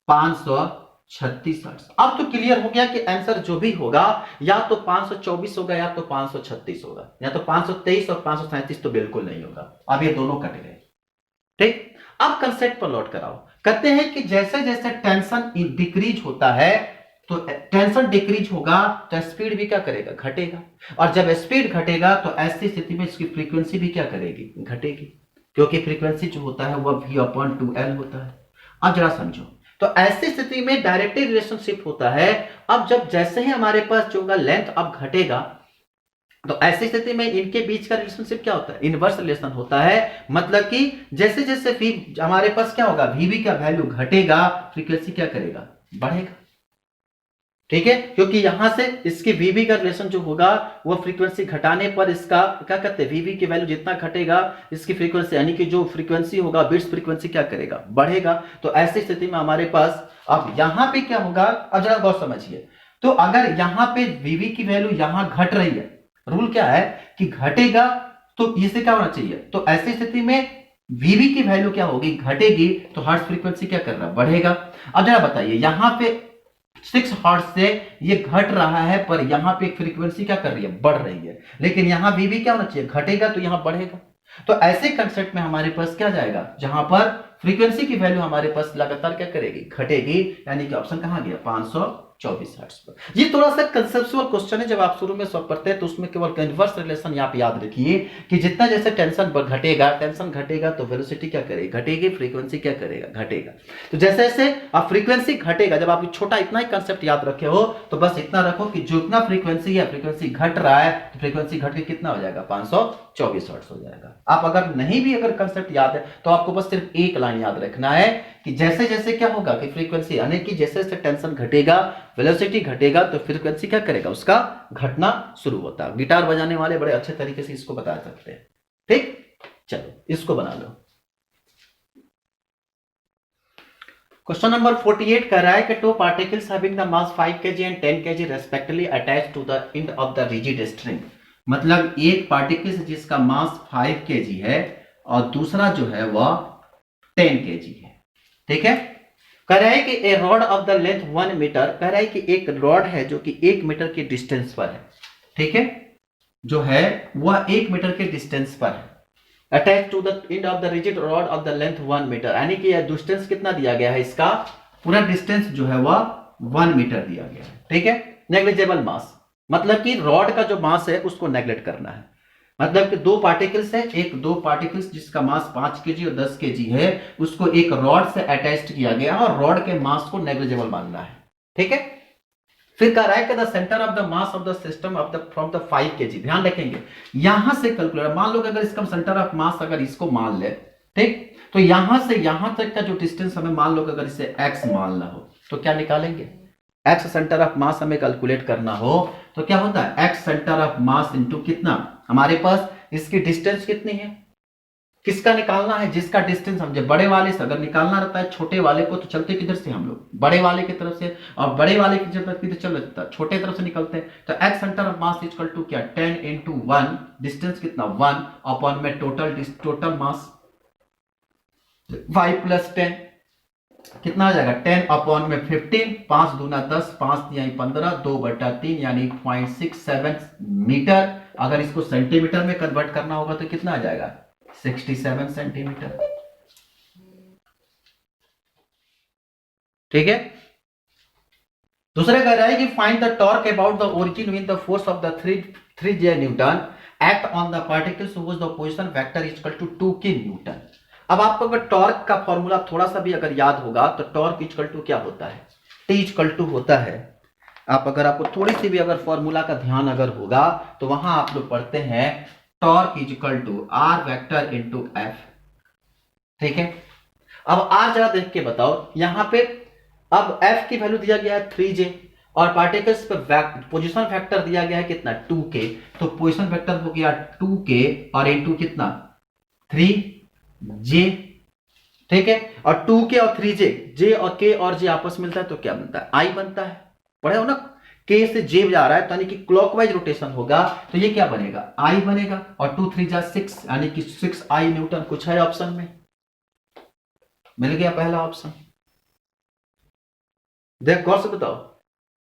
536 हर्ट्ज। अब तो क्लियर हो गया कि आंसर जो भी होगा या तो 524 होगा या तो 536 होगा, या तो 523 और 537 तो बिल्कुल नहीं होगा। अब ये दोनों कट गए, ठीक। अब कंसेप्ट पर लौट कर आओ, कहते हैं कि जैसे जैसे टेंशन डिक्रीज होता है तो टेंशन डिक्रीज होगा तो स्पीड भी क्या करेगा, घटेगा, और जब स्पीड घटेगा तो ऐसी स्थिति में इसकी फ्रीक्वेंसी भी क्या करेगी, घटेगी, क्योंकि फ्रीक्वेंसी जो होता है वह V/2L होता है। अब जरा समझो, तो ऐसी स्थिति में डायरेक्टली रिलेशनशिप होता है। अब जब जैसे ही हमारे पास जो होगा लेंथ अब घटेगा तो ऐसी स्थिति में इनके बीच का रिलेशनशिप क्या होता है, इनवर्स रिलेशन होता है। मतलब कि जैसे जैसे हमारे पास क्या होगा VB का वैल्यू घटेगा, फ्रीक्वेंसी क्या करेगा, बढ़ेगा, ठीक है, क्योंकि यहां से इसकी वीवी का रिलेशन जो होगा वो फ्रीक्वेंसी घटाने पर इसका क्या कहते हैं, वीवी की वैल्यू जितना घटेगा इसकी फ्रीक्वेंसी यानी कि जो फ्रीक्वेंसी होगा बिट्स फ्रीक्वेंसी क्या करेगा, बढ़ेगा। तो ऐसी स्थिति में हमारे पास अब यहां पे क्या होगा, अब जरा गौर समझिए। तो अगर यहां पे वीवी की वैल्यू यहां घट रही है, रूल क्या है कि घटेगा तो इसे क्या होना चाहिए, तो ऐसी स्थिति में वीवी की वैल्यू क्या होगी, घटेगी, तो हर्ट्ज फ्रीक्वेंसी क्या कर रहा है, बढ़ेगा। अब जरा बताइए यहां पे 6 हर्ट्ज से ये घट रहा है पर यहां पे फ्रीक्वेंसी क्या कर रही है, बढ़ रही है, लेकिन यहां वीवी क्या होना चाहिए, घटेगा, तो यहां बढ़ेगा। तो ऐसे कंसेप्ट में हमारे पास क्या जाएगा, जहां पर फ्रीक्वेंसी की वैल्यू हमारे पास लगातार क्या करेगी, घटेगी, यानी कि ऑप्शन कहां गया, 524 हर्ट्ज पर। ये थोड़ा सा कंसेप्चुअल क्वेश्चन है, जब आप शुरू में सब पढ़ते हैं तो उसमें केवल इनवर्स रिलेशन आप याद रखिए कि जितना जैसे टेंशन घटेगा तो वेलोसिटी क्या करेगी, घटेगी, फ्रीक्वेंसी क्या करेगा, घटेगा। तो जैसे जैसे आप फ्रीक्वेंसी घटेगा, जब आप छोटा इतना ही कंसेप्ट याद रखे हो तो बस इतना रखो कि जितना फ्रीक्वेंसी है, फ्रीक्वेंसी घट रहा है तो फ्रीक्वेंसी घट के कितना हो जाएगा, 524 हर्ट्ज हो जाएगा। आप अगर नहीं भी अगर कंसेप्ट याद है तो आपको बस सिर्फ एक लाइन याद रखना है कि जैसे जैसे क्या होगा कि फ्रीक्वेंसी यानी कि जैसे जैसे टेंशन घटेगा, वेलोसिटी घटेगा, तो फ्रीक्वेंसी क्या करेगा, उसका घटना शुरू होता है। गिटार बजाने वाले बड़े अच्छे तरीके से इसको बता सकते हैं। ठीक, चलो इसको बना लो। क्वेश्चन नंबर 48 कह रहा है कि two particles having the mass 5 kg and 10 kg respectively attached to the end of the rigid string. मतलब एक पार्टिकल जिसका मास 5 kg है और दूसरा जो है वह 10 kg है। ठीक है, कह रहा है कि a rod of the length 1 metre, कह रहा है कि एक रॉड है जो कि 1 मीटर के डिस्टेंस पर है। ठीक है, जो है वह 1 मीटर के डिस्टेंस पर है, attach to the end of the rigid rod of the length 1 metre, यानी कि यह डिस्टेंस कितना दिया गया है, इसका पूरा डिस्टेंस जो है वह 1 मीटर दिया गया है। ठीक है, नेग्लिजिबल मास मतलब कि रॉड का जो मास है उसको नेग्लेक्ट करना है। मतलब कि दो पार्टिकल्स है, दो पार्टिकल्स जिसका मास 5 kg और 10 kg है, उसको एक रॉड से अटैच्ड किया गया और रॉड के मास को नेग्लिजिबल मानना है। ठीक है, फिर कह रहा है कि the centre of the mass of the system of the from the 5 kg, ध्यान रखेंगे यहां से कैलकुलेट, मान लो अगर इसका सेंटर ऑफ मास अगर इसको मान ले, ठीक, तो यहां से यहां तक का जो डिस्टेंस हमें मान लो अगर इसे x मानना हो तो क्या निकालेंगे, x सेंटर ऑफ मास हमें कैलकुलेट करना हो तो क्या होता है, x centre of mass into कितना, हमारे पास इसकी डिस्टेंस कितनी है, किसका निकालना है, जिसका डिस्टेंस हम जब बड़े वाले से अगर निकालना रहता है छोटे वाले को तो चलते किधर से हम लोग, बड़े वाले की तरफ से, और बड़े वाले की तरफ किधर चल रहा है, छोटे तरफ से निकलते हैं। तो x centre of mass equal to क्या, 10 इंटू 1, डिस्टेंस कितना 1 अपॉन में टोटल मास 5 प्लस 10 कितना आ जाएगा, 10 अपॉन में 15, 5 दूना 10, 5 यानी 15, 2/3 यानी 0.67 मीटर। अगर इसको सेंटीमीटर में कन्वर्ट करना होगा तो कितना आ जाएगा, 67 सेंटीमीटर। ठीक है, दूसरा कह रहा है कि find the torque about the origin with the force of the 3J newton act on the particles which the position vector equal to 2K newton. अब आपको अगर टॉर्क का फॉर्मूला थोड़ा सा भी अगर याद होगा तो टॉर्क इक्वल टू क्या होता है, T इक्वल टू होता है, आप अगर आपको थोड़ी सी भी अगर फॉर्मूला का ध्यान अगर होगा तो वहां आप लोग पढ़ते हैं torque equal to R vector into F. ठीक है, अब आर जरा देख के बताओ, यहां पे अब एफ की वैल्यू दिया गया है 3J और पार्टिकल्स पे पोजीशन फैक्टर दिया गया है कितना, 2K, तो पोजीशन फैक्टर हो गया 2K और इंटू कितना 3J। ठीक है, और 2K और 3J, J और K और J आपस में मिलता है तो क्या बनता है, I बनता है, पढ़े हो ना, K से J जा रहा है तो यानी कि क्लॉकवाइज रोटेशन होगा तो ये क्या बनेगा, I बनेगा, और 2 3 जा 6 यानी कि 6I न्यूटन। कुछ है ऑप्शन में, मिल गया पहला ऑप्शन, देख गौर से बताओ।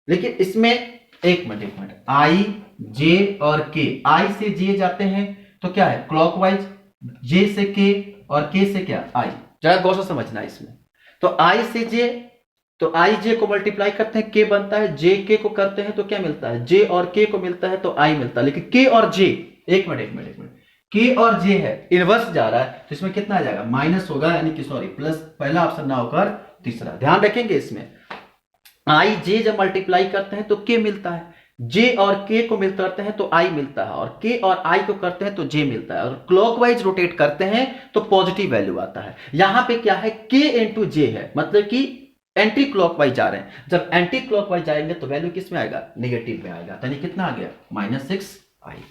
लेकिन इसमें एक मिनट, I J और K, I से J जाते हैं तो क्या है क्लॉकवाइज, J से K और K से क्या I, जरा गौर से समझना इसमें। तो I से J, तो I J को मल्टीप्लाई करते हैं K बनता है, J K को करते हैं तो क्या मिलता है, J और K को मिलता है तो I मिलता है। लेकिन K और J, एक मिनट, K और J है इनवर्स जा रहा है तो इसमें कितना आ जाएगा, माइनस होगा, यानी कि सॉरी प्लस, पहला ऑप्शन ना होकर तीसरा, ध्यान रखेंगे इसमें। I J जब मल्टीप्लाई करते हैं तो K मिलता है, J और K को मिलते करते हैं तो I मिलता है, और K और I को करते हैं तो J मिलता है, और क्लॉकवाइज रोटेट करते हैं तो पॉजिटिव वैल्यू आता है। यहां पे क्या है, K इंटू J है, मतलब कि एंटी क्लॉकवाइज जा रहे हैं। जब एंटी क्लॉकवाइज जाएंगे तो वैल्यू किस में आएगा, नेगेटिव में आएगा। यानी कितना आ गया, -6 आई।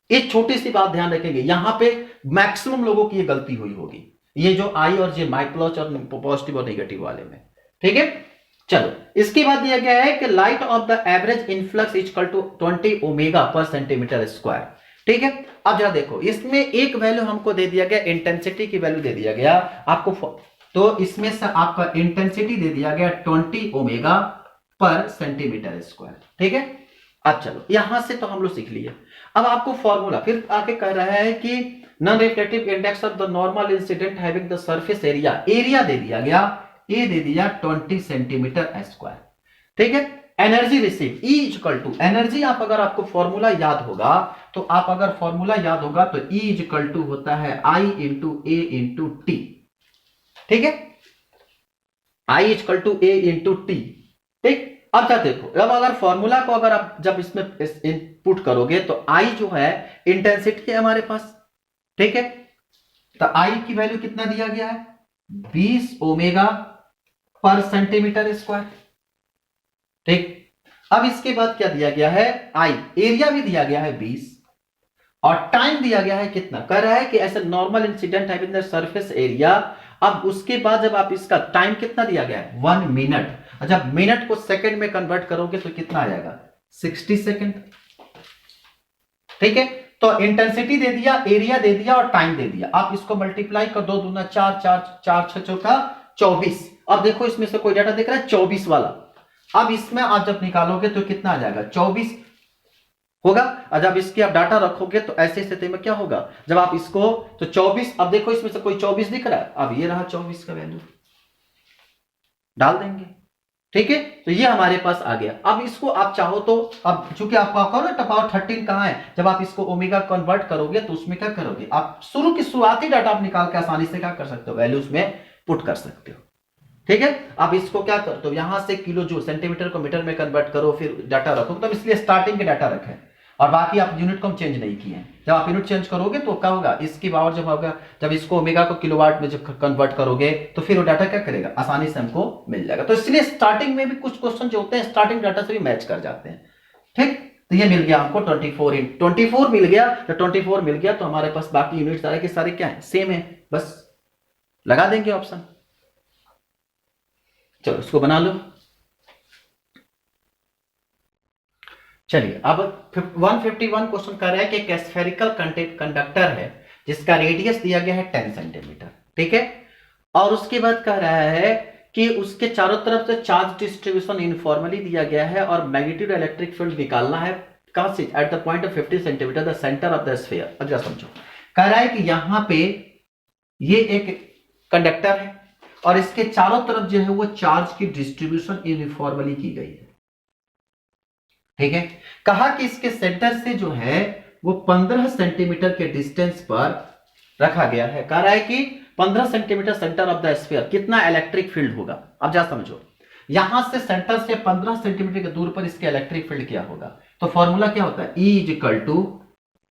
एक छोटी सी बात ध्यान रखेंगे, यहां पे मैक्सिमम लोगों की ये गलती हुई होगी, ये जो आई और जे माइक्रोच और पॉजिटिव और नेगेटिव वाले में। ठीक है, चलो इसके बाद दिया गया है कि light of the average influx equal to 20 omega पर सेंटीमीटर स्क्वायर। ठीक है, अब जरा देखो, इसमें एक वैल्यू हमको दे दिया गया, इंटेंसिटी की वैल्यू दे दिया गया आपको, तो इसमें से आपका इंटेंसिटी दे दिया गया 20 ओमेगा पर सेंटीमीटर स्क्वायर। ठीक है, अब चलो यहां से तो हम लोग सीख लिए। अब आपको फॉर्मूला फिर आके कह रहा है कि non reflective index of the normal incident having the surface area, area दे दिया गया, ए दे दिया 20 सेंटीमीटर स्क्वायर। ठीक है, energy receive E equal to, energy आप अगर आपको फॉर्मूला याद होगा तो आप अगर फॉर्मूला याद होगा तो ई इक्वल टू होता है I into A into T. ठीक है, I equal to A into T. ठीक, अब क्या देखो, अब अगर फॉर्मूला को अगर आप जब इसमें इनपुट करोगे तो आई जो है इंटेंसिटी है हमारे पास। ठीक है, तो आई की वैल्यू कितना दिया गया है, 20 ओमेगा पर सेंटीमीटर स्क्वायर। ठीक, अब इसके बाद क्या दिया गया है, आई, एरिया भी दिया गया है 20 और टाइम दिया गया है कितना, कह रहा है कि ऐसे normal incident having the surface area. अब उसके बाद जब आप इसका टाइम कितना दिया गया है, 1 मिनट। जब मिनट को सेकंड में कन्वर्ट करोगे तो कितना आ जाएगा, 60 सेकंड। ठीक है, तो इंटेंसिटी दे दिया, एरिया दे दिया और टाइम दे दिया। आप इसको मल्टीप्लाई कर, 2 दूना 4, 4 6 चौका 24। अब देखो इसमें से कोई डाटा दिख रहा है 24 वाला। अब इसमें आप जब निकालोगे तो कितना आ जाएगा, 24 होगा। और जब इसकी आप डाटा रखोगे तो ऐसे स्थिति में क्या होगा, जब आप इसको तो 24, अब देखो इसमें से कोई 24 दिख रहा है, अब ये रहा 24 का वैल्यू डाल देंगे। ठीक है, तो ये हमारे पास आ गया। अब इसको आप चाहो तो, अब चूंकि आपको कहो ना पावर 13 कहां है, जब आप इसको ओमेगा कन्वर्ट करोगे तो उसमें क्या करोगे, आप शुरुआती डाटा आप निकाल के आसानी से क्या कर सकते हो, वैल्यूज में पुट कर सकते हो। ठीक है, अब इसको क्या करते हो, यहां से किलो जो सेंटीमीटर को मीटर में कन्वर्ट करो, फिर डाटा रखो। तो इसलिए स्टार्टिंग के डाटा रखे और बाकी आप यूनिट को हम चेंज नहीं किए हैं। जब आप यूनिट चेंज करोगे तो क्या होगा, इसकी पावर जब होगा, जब इसको ओमेगा को किलोवाट में जब कन्वर्ट करोगे तो फिर वो डाटा क्या करेगा, आसानी से हमको मिल जाएगा। तो इसलिए स्टार्टिंग में भी कुछ क्वेश्चन जो होते हैं स्टार्टिंग डाटा से भी मैच कर जाते हैं। ठीक, तो ये मिल गया हमको 24 मिल गया। जब 24 मिल गया तो हमारे पास बाकी यूनिट सारे के सारे क्या है, सेम है, बस लगा देंगे ऑप्शन। चलो इसको बना लो। चलिए अब 151 क्वेश्चन कर रहा है कि एक स्फेरिकल कंडक्टर है जिसका रेडियस दिया गया है 10 सेंटीमीटर। ठीक है, और उसके बाद कह रहा है कि उसके चारों तरफ से चार्ज डिस्ट्रीब्यूशन यूनिफॉर्मली दिया गया है और मैग्नीट्यूड इलेक्ट्रिक फील्ड निकालना है कहां से, at the point of 50 centimetre the centre of the sphere. अब जरा समझो, कह रहा है कि यहां पे ये एक कंडक्टर है और इसके चारों तरफ जो है वो चार्ज की डिस्ट्रीब्यूशन यूनिफॉर्मली की गई है। ठीक है, कहा कि इसके सेंटर से जो है वो 15 सेंटीमीटर के डिस्टेंस पर रखा गया है। कह रहा है कि 15 centimetre centre of the sphere, कितना इलेक्ट्रिक फील्ड होगा। अब जा समझो, यहां से सेंटर से 15 सेंटीमीटर के दूर पर इसके इलेक्ट्रिक फील्ड क्या होगा। तो फॉर्मूला क्या होता है, E इक्वल टू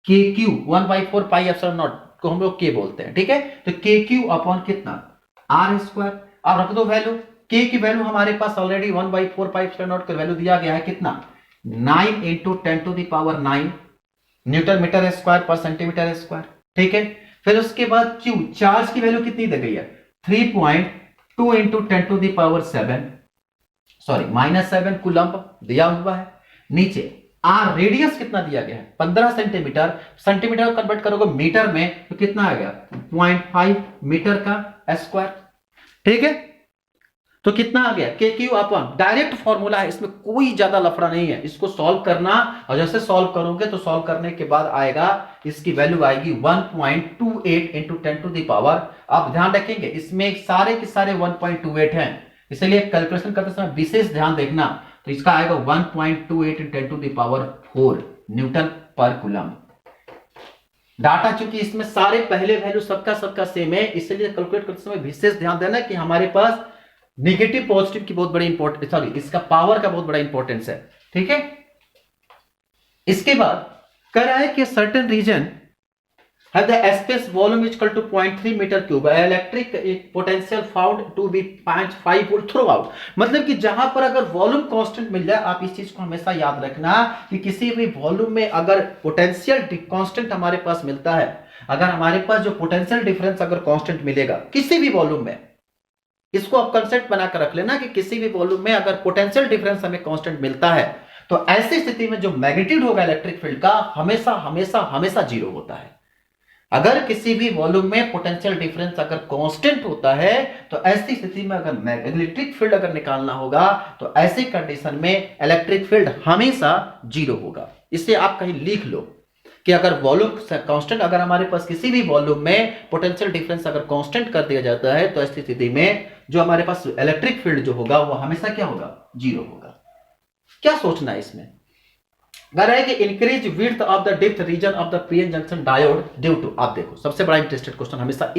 के क्यू 1/4 पाई एप्सिलॉन नॉट को हम लोग के बोलते हैं। ठीक है, तो के क्यू अपॉन कितना, आर स्क्वायर। अब रख दो वैल्यू, के की वैल्यू हमारे पास ऑलरेडी 1/4 पाई एप्सिलॉन नॉट का वैल्यू दिया गया है कितना, 9 इंटू 10⁻⁹ न्यूटन मीटर स्क्वायर पर सेंटीमीटर स्क्वायर। ठीक है, फिर उसके बाद क्यू, चार्ज की वैल्यू कितनी दी गई है, 3.2 इंटू 10⁻⁷ सॉरी -7 कूलम्ब दिया हुआ है। नीचे आर, रेडियस कितना दिया गया है 15 सेंटीमीटर, सेंटीमीटर कन्वर्ट करोगे मीटर में तो कितना आ गया 0.5 मीटर का स्क्वायर। ठीक है, तो कितना आ गया, के क्यू अपॉन, डायरेक्ट फॉर्मूला है, इसमें कोई ज्यादा लफड़ा नहीं है। इसको सॉल्व करना और जैसे सॉल्व करोगे तो सॉल्व करने के बाद आएगा, इसकी वैल्यू आएगी 1.28 इंटू 10⁻। आप ध्यान रखेंगे इसमें सारे के सारे 1.28 हैं, इसलिए कैलकुलेशन करते समय विशेष ध्यान देखना। तो इसका आएगा 1.28 इंटू 10⁴ न्यूटन पर कूलम। डाटा चूंकि इसमें सारे पहले वैल्यू सबका सेम है, इसलिए कैलकुलेट करते समय विशेष ध्यान देना कि हमारे पास नेगेटिव पॉजिटिव की बहुत बड़ी इंपॉर्टेंस, सॉरी इसका पावर का बहुत बड़ा इंपॉर्टेंस है। ठीक है, इसके बाद कह रहा है कि certain region have the space volume is equal to 0.3 metre cube, electric potential found to be 5 volt throughout. मतलब कि जहां पर अगर वॉल्यूम कांस्टेंट मिल जाए, आप इस चीज को हमेशा याद रखना कि किसी भी वॉल्यूम में अगर पोटेंशियल कांस्टेंट हमारे पास मिलता है, अगर हमारे पास जो पोटेंशियल डिफरेंस अगर कांस्टेंट मिलेगा किसी भी वॉल्यूम में, इसको आप कंसेप्ट बनाकर रख लेना कि किसी भी वॉल्यूम में अगर पोटेंशियल डिफरेंस हमें कांस्टेंट मिलता है, तो ऐसी स्थिति में जो मैग्नीट्यूड होगा इलेक्ट्रिक फील्ड का हमेशा हमेशा हमेशा जीरो होता है। अगर किसी भी वॉल्यूम में पोटेंशियल डिफरेंस अगर कांस्टेंट होता है, तो ऐसी स्थिति में अगर इलेक्ट्रिक फील्ड अगर निकालना होगा, तो ऐसी कंडीशन में इलेक्ट्रिक फील्ड हमेशा जीरो होगा। इसे आप कहीं लिख लो कि अगर वॉल्यूम कांस्टेंट, अगर हमारे पास किसी भी वॉल्यूम में पोटेंशियल डिफरेंस अगर कांस्टेंट कर दिया जाता है, तो ऐसी स्थिति में जो हमारे पास इलेक्ट्रिक फील्ड जो होगा वो हमेशा क्या होगा, जीरो होगा। क्या सोचना है इसमें, अगर है कि increase width of the depth region of the PN junction diode due to, आप देखो सबसे बड़ा इंटरेस्टेड क्वेश्चन हमेशा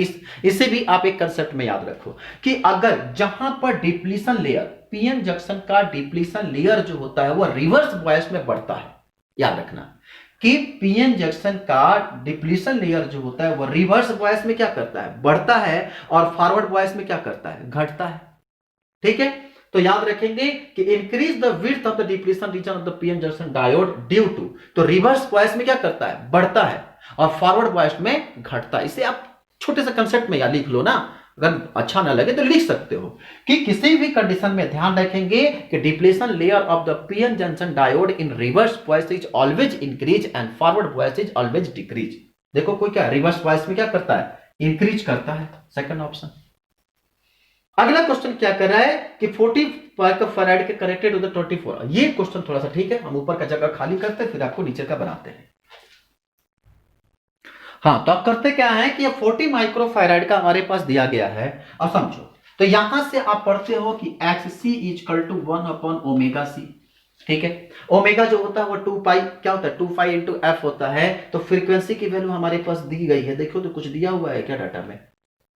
इसे भी आप एक कंसेप्ट में याद रखो कि अगर जहां पर डिप्लीशन लेयर, पीएन जंक्शन का डिप्लीशन लेयर जो होता है वो रिवर्स बॉयस में बढ़ता है, याद रखना कि पीएन जंक्शन का डिप्लीशन लेयर जो होता है वो रिवर्स बॉयस में क्या करता है, बढ़ता है, और फॉरवर्ड बॉयस में क्या करता है, घटता है। ठीक है, तो याद रखेंगे कि increase the width of the depletion region of the PN junction diode due to, तो रिवर्स बॉयस में क्या करता है, बढ़ता है, और फॉरवर्ड बॉयस में घटता है। इसे आप छोटे से कंसेप्ट में या लिख लो ना, अगर अच्छा ना लगे तो लिख सकते हो कि किसी भी कंडीशन में ध्यान रखेंगे कि depletion layer of the PN junction diode in reverse bias is always increase and forward bias is always decrease. देखो कोई क्या रिवर्स बॉयस में क्या करता है, इंक्रीज करता है, सेकंड ऑप्शन। अगला क्वेश्चन क्या कर रहा है कि 40 पिकोफैराड के कनेक्टेड विद 24, ये क्वेश्चन थोड़ा सा ठीक है, हम ऊपर का जगह खाली करते हैं फिर आपको नीचे का बनाते हैं। हाँ, तो आप करते क्या है कि 40 माइक्रोफैराड का हमारे पास दिया गया है, अब समझो, तो यहां से आप पढ़ते हो कि XC is equal to one by omega C। ठीक है, ओमेगा जो होता है वो 2 पाई क्या होता है, 2 पाई इंटू एफ होता है। तो फ्रीक्वेंसी की वैल्यू हमारे पास दी गई है, देखो तो कुछ दिया हुआ है क्या डाटा में,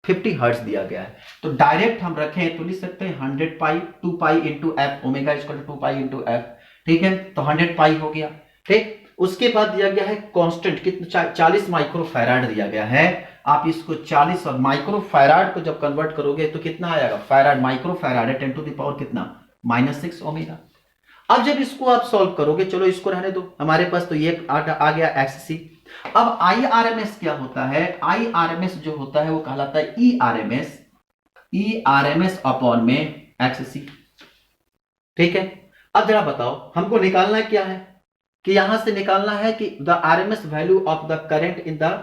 50 हर्ट्ज दिया गया है। तो डायरेक्ट हम रखें तो लिख सकते हैं 100 pi 2 pi into F, omega equal to 2 pi into F. ठीक है, तो 100 पाई हो गया। ठीक, उसके बाद दिया गया है कांस्टेंट कितना, 40 माइक्रोफैराड दिया गया है। आप इसको 40 और माइक्रोफैराड को जब कन्वर्ट करोगे तो कितना आएगा, फैराड माइक्रोफैराड है 10 टू द पावर कितना, -6 ओमेगा। अब जब इसको आप सॉल्व करोगे, चलो इसको रहने दो, हमारे पास तो ये आ गया XC। अब IRMS क्या होता है, IRMS जो होता है वो कहलाता है ERMS अपॉन में XC। ठीक है, अब जरा बताओ हमको निकालना क्या है, कि यहां से निकालना है कि the RMS value of the current in the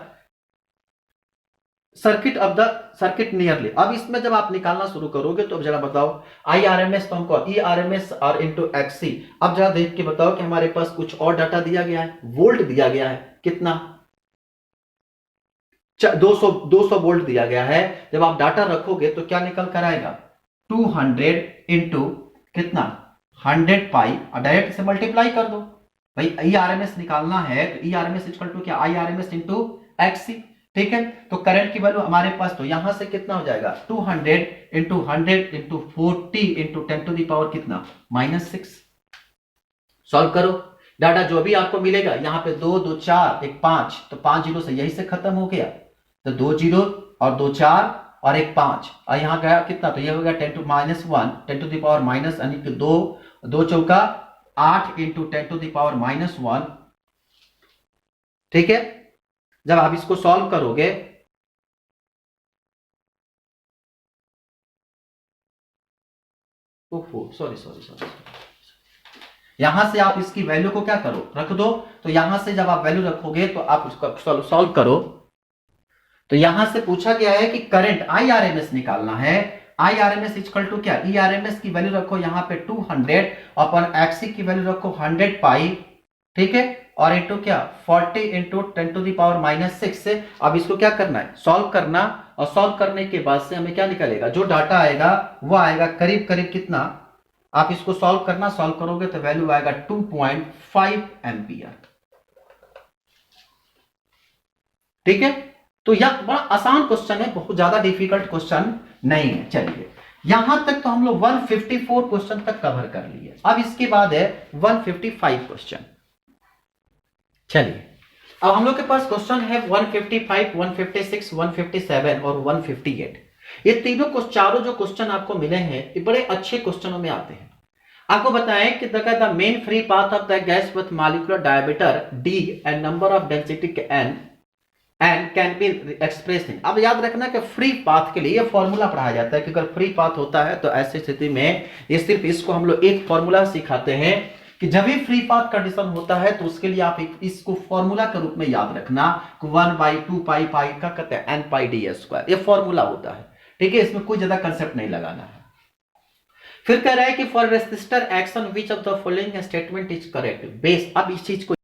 circuit nearly. अब इसमें जब आप निकालना शुरू करोगे तो अब जरा बताओ, IRMS तो हमको ERMS और इंटू XC। अब जरा देख के बताओ कि हमारे पास कुछ और डाटा दिया गया है, वोल्ट दिया गया है, कितना 200 वोल्ट दिया गया है। जब आप डाटा रखोगे तो क्या निकल कर आएगा, 200 इंटू कितना 100 पाई, और डायरेक्ट से मल्टीप्लाई कर दो भाई, IRMS निकालना है तो ERMS इक्वल टू क्या, IRMS इंटू XC। ठीक है, तो करंट की वैल्यू हमारे पास तो यहां से कितना हो जाएगा, 200 into 100 into 40 into 10 to the power कितना, -6। सॉल्व करो, डाटा जो भी आपको मिलेगा, यहां पे 2 2 4 1 5, तो 5 जीरो से यही से खत्म हो गया, तो 2 जीरो और 2 4 और 1 5, और यहां गया कितना, तो ये हो गया 10 to -1 10 to the power minus, यानी कि 2 चौका 8 इंटू 10 टू द पावर -1। ठीक है, जब आप इसको सॉल्व करोगे सॉरी, यहां से आप इसकी वैल्यू को क्या करो, रख दो। तो यहां से जब आप वैल्यू रखोगे तो आप उसका सॉल्व करो, तो यहां से पूछा गया है कि करंट IRMS निकालना है। IRMS इक्वल टू क्या, ERMS की वैल्यू रखो यहां पे 200 अपन XC की वैल्यू रखो 100 पाई। ठीक है, और इंटू क्या 40 इंटू 10 टू द पावर -6 से। अब इसको क्या करना है, सॉल्व करना, और सॉल्व करने के बाद से हमें क्या निकलेगा, जो डाटा आएगा वो आएगा करीब करीब कितना, आप इसको सॉल्व करना, सॉल्व करोगे तो वैल्यू आएगा 2.5 एम्पियर। ठीक है, तो यह बड़ा आसान क्वेश्चन है, बहुत ज्यादा डिफिकल्ट क्वेश्चन नहीं है। चलिए यहां तक तो हम लोग 154 क्वेश्चन तक कवर कर लिए। अब इसके बाद है 155 क्वेश्चन। चलिए अब हम लोग के पास क्वेश्चन है 155, 156, 157 और 158। ये तीनों चारों जो क्वेश्चन आपको मिले हैं ये बड़े अच्छे क्वेश्चनों में आते हैं। आपको बताएं कि the main free path of the gas with molecular diameter d and number of density n and can be express in. अब याद रखना कि फ्री पाथ के लिए ये फॉर्मूला पढ़ाया जाता है कि अगर फ्री पाथ होता है तो ऐसी स्थिति में ये सिर्फ इसको हम लोग एक फॉर्मूला सिखाते हैं कि जब भी फ्री पाथ कंडीशन होता है तो उसके लिए आप इसको फॉर्मूला के रूप में याद रखना, 1/2 पाई पाई का कहते हैं n पाई डी स्क्वायर, ये फॉर्मूला होता है। ठीक है, इसमें कोई ज्यादा कंसेप्ट नहीं लगाना है। फिर कह रहा है कि for resistor action which of the following statement is correct base. अब इस चीज को